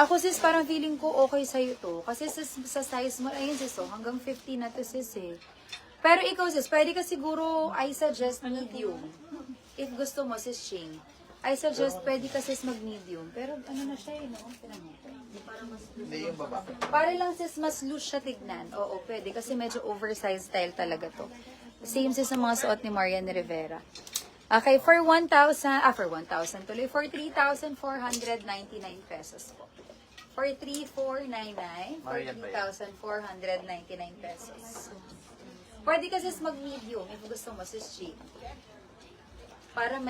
Ako sis, parang feeling ko okay sa'yo to. Kasi sa size mo, ayun sis, oh, hanggang 50 na to sis eh. Pero ikaw sis, pwede ka siguro, I suggest medium. If gusto mo sis, Shing. I suggest, pwede ka sis mag-medium. Pero ano na siya eh, no? Hindi yung baba. Para lang sis, mas loose siya tignan. Oo, pwede. Kasi medyo oversized style talaga to. Same sis sa mga suot ni Marian Rivera. Okay, for 1,000 tuloy, for 3,499 pesos po. For 3,499, for 3,499 pesos. Pwede kasi mag-medium if gusto mo, sis G. Para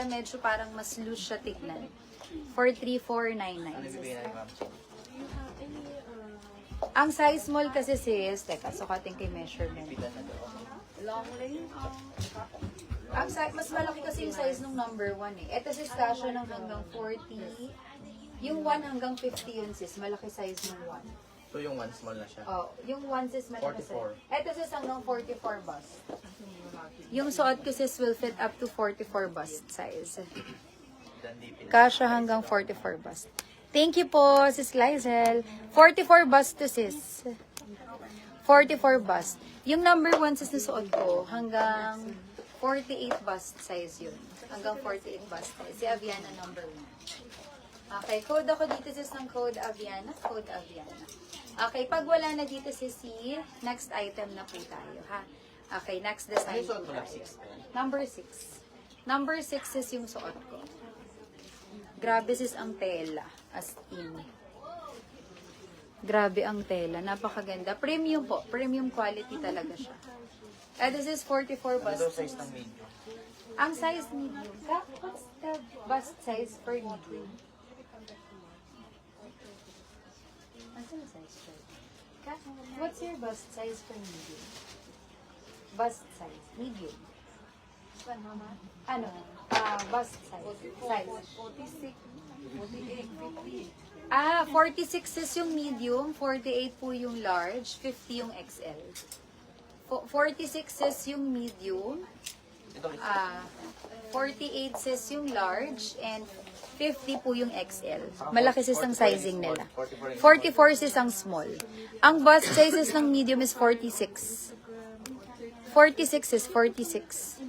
medyo parang mas loose siya tignan. For 3,499. Ano bibigyan natin, ma'am? Ang size small kasi sis, teka, sukatin kay measurement. Pitan na daw. Long lane. Ang size, mas malaki kasi yung size ng number 1 eh. Ito sis kasha ng hanggang 40. Yung 1 hanggang 50 yun sis, malaki size ng 1. So yung one small na siya. Oh, yung 1 sis malaki 44. size. Ito sis hanggang 44 bust. Yung suot ko sis will fit up to 44 bust size. Dandipin. Kasha hanggang 44 bust. Thank you po, sis Lizel. 44 bust to sis. 44 bust. Yung number 1 sis na suot ko, hanggang 48 bust size yun. Hanggang 48 bust size. Si Aviana number 1. Okay, code ako dito sis ng code Aviana. Code Aviana. Okay, pag wala na dito sis, next item na po tayo, ha? Okay, next design po tayo. Number 6. Number 6 is yung suot ko. Grabe sis ang tela. As in. Grabe ang tela. Napakaganda. Premium po. Premium quality talaga siya. This is 44 Ano bust. daw size ng medium? Ang size medium. What's the bust size for medium? Ano size for? What's your bust size for medium? Bust size. Medium. Ano? Bust size. Size. 46, 48, 50. 46 is yung medium, 48 po yung large, 50 yung XL. 46 is yung medium, Ito, 48 is yung large, and 50 po yung XL. Malaki sis ang sizing nila. 44 is ang small. Ang bust sizes ng medium is 46. 46 is 46.